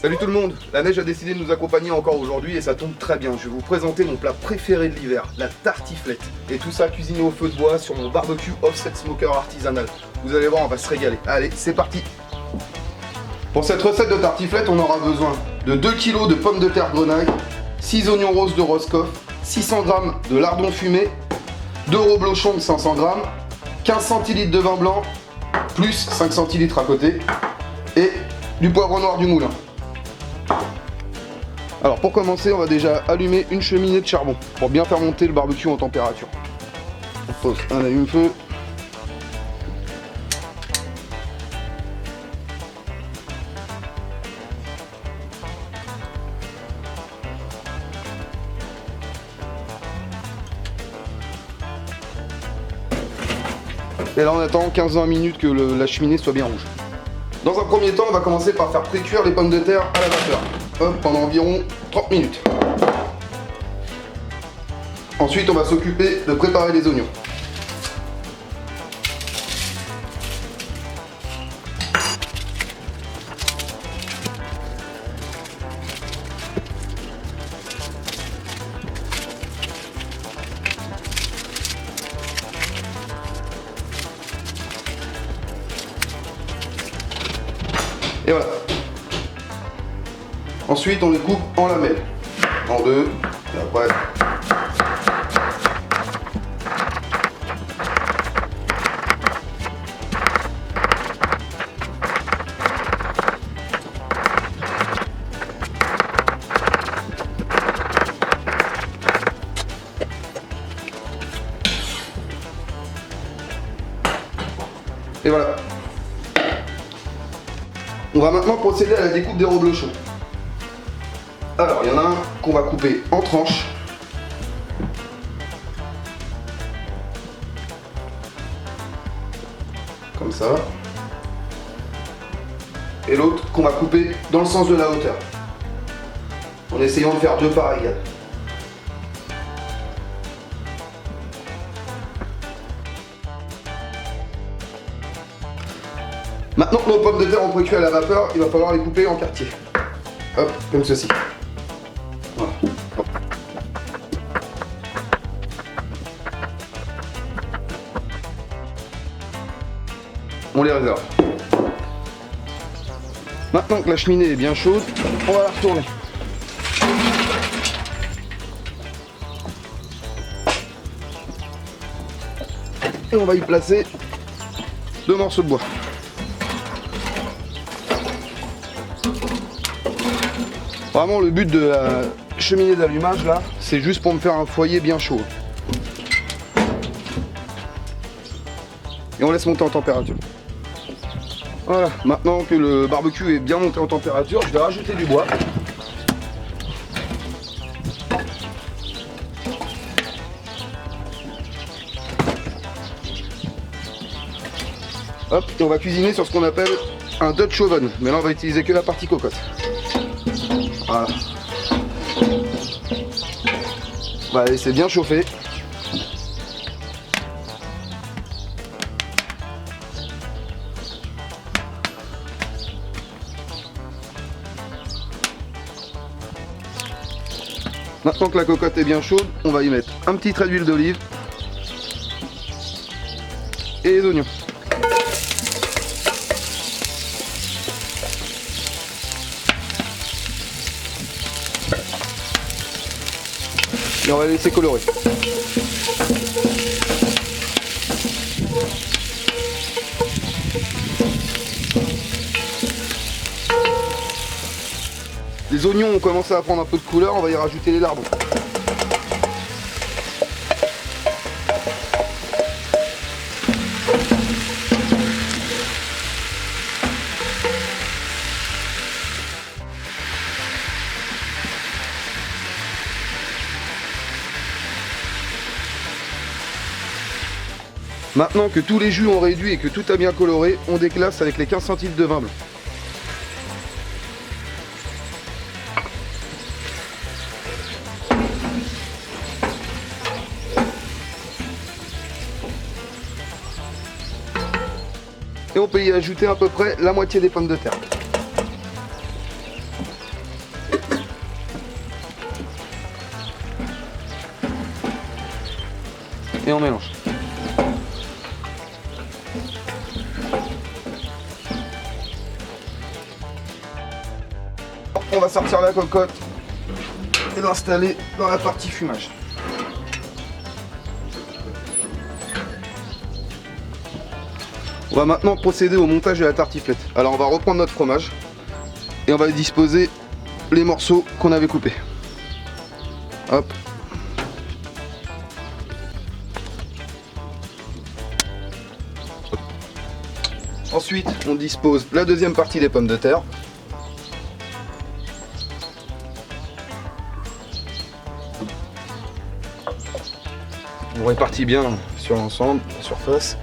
Salut tout le monde, la neige a décidé de nous accompagner encore aujourd'hui et ça tombe très bien. Je vais vous présenter mon plat préféré de l'hiver, la tartiflette. Et tout ça cuisiné au feu de bois sur mon barbecue offset smoker artisanal. Vous allez voir, on va se régaler. Allez, c'est parti. Pour cette recette de tartiflette, on aura besoin de 2 kg de pommes de terre grenaille, 6 oignons roses de Roscoff, 600 g de lardons fumés, 2 reblochons de 500 g, 15 centilitres de vin blanc, plus 5 centilitres à côté, et du poivre noir du moulin. Alors pour commencer, on va déjà allumer une cheminée de charbon pour bien faire monter le barbecue en température. On pose un allume-feu. Et là on attend 15-20 minutes que la cheminée soit bien rouge. Dans un premier temps, on va commencer par faire pré-cuire les pommes de terre à la vapeur. Hop, pendant environ 30 minutes. Ensuite, on va s'occuper de préparer les oignons. Et voilà. Ensuite, on les coupe en lamelles. En deux. Et après. Et voilà. On va maintenant procéder à la découpe des reblochons. Alors, il y en a un qu'on va couper en tranches. Comme ça. Et l'autre qu'on va couper dans le sens de la hauteur. En essayant de faire deux parts égales. Maintenant que nos pommes de terre ont précuit à la vapeur, il va falloir les couper en quartiers. Hop, comme ceci. Voilà. Hop. On les réserve. Maintenant que la cheminée est bien chaude, on va la retourner. Et on va y placer 2 morceaux de bois. Vraiment le but de la cheminée d'allumage là, c'est juste pour me faire un foyer bien chaud. Et on laisse monter en température. Voilà, maintenant que le barbecue est bien monté en température, je vais rajouter du bois. Hop, et on va cuisiner sur ce qu'on appelle un Dutch oven. Mais là on va utiliser que la partie cocotte. Voilà. On va laisser bien chauffer. Maintenant que la cocotte est bien chaude, on va y mettre un petit trait d'huile d'olive et les oignons. Et on va laisser colorer. Les oignons ont commencé à prendre un peu de couleur, on va y rajouter les lardons. Maintenant que tous les jus ont réduit et que tout a bien coloré, on déclasse avec les 15 centilitres de vin blanc. Et on peut y ajouter à peu près la moitié des pommes de terre. et on mélange. On va sortir la cocotte et l'installer dans la partie fumage. On va maintenant procéder au montage de la tartiflette. Alors on va reprendre notre fromage et on va disposer les morceaux qu'on avait coupés. Hop. Ensuite, on dispose la deuxième partie des pommes de terre. On répartit bien sur l'ensemble, la surface.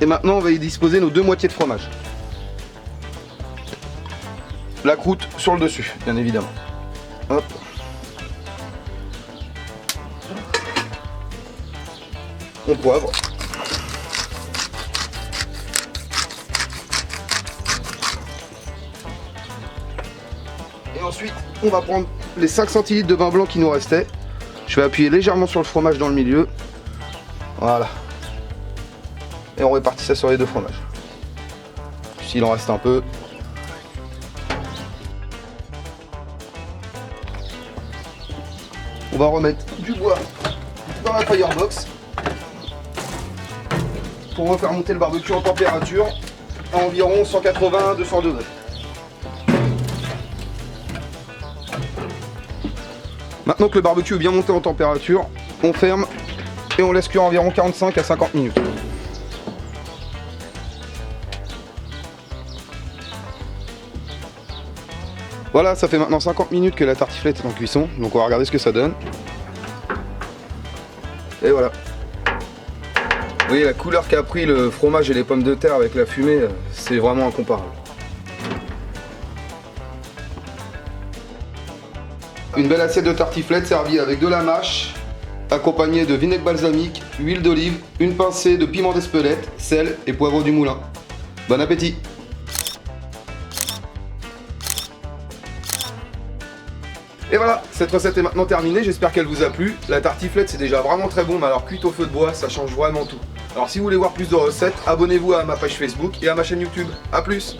Et maintenant, on va y disposer nos deux moitiés de fromage. La croûte sur le dessus, bien évidemment. Hop. On poivre. Et ensuite, on va prendre les 5 centilitres de vin blanc qui nous restaient. Je vais appuyer légèrement sur le fromage dans le milieu. Voilà. Et on répartit ça sur les deux fromages. S'il en reste un peu. On va remettre du bois dans la firebox pour refaire monter le barbecue en température à environ 180-200 degrés. Maintenant que le barbecue est bien monté en température, on ferme et on laisse cuire environ 45 à 50 minutes. Voilà, ça fait maintenant 50 minutes que la tartiflette est en cuisson, donc on va regarder ce que ça donne. Et voilà. Vous voyez la couleur qu'a pris le fromage et les pommes de terre avec la fumée, c'est vraiment incomparable. Une belle assiette de tartiflette servie avec de la mâche, accompagnée de vinaigre balsamique, huile d'olive, une pincée de piment d'Espelette, sel et poivre du moulin. Bon appétit! Et voilà, cette recette est maintenant terminée, j'espère qu'elle vous a plu. La tartiflette c'est déjà vraiment très bon, mais alors cuite au feu de bois, ça change vraiment tout. Alors si vous voulez voir plus de recettes, abonnez-vous à ma page Facebook et à ma chaîne YouTube. A plus!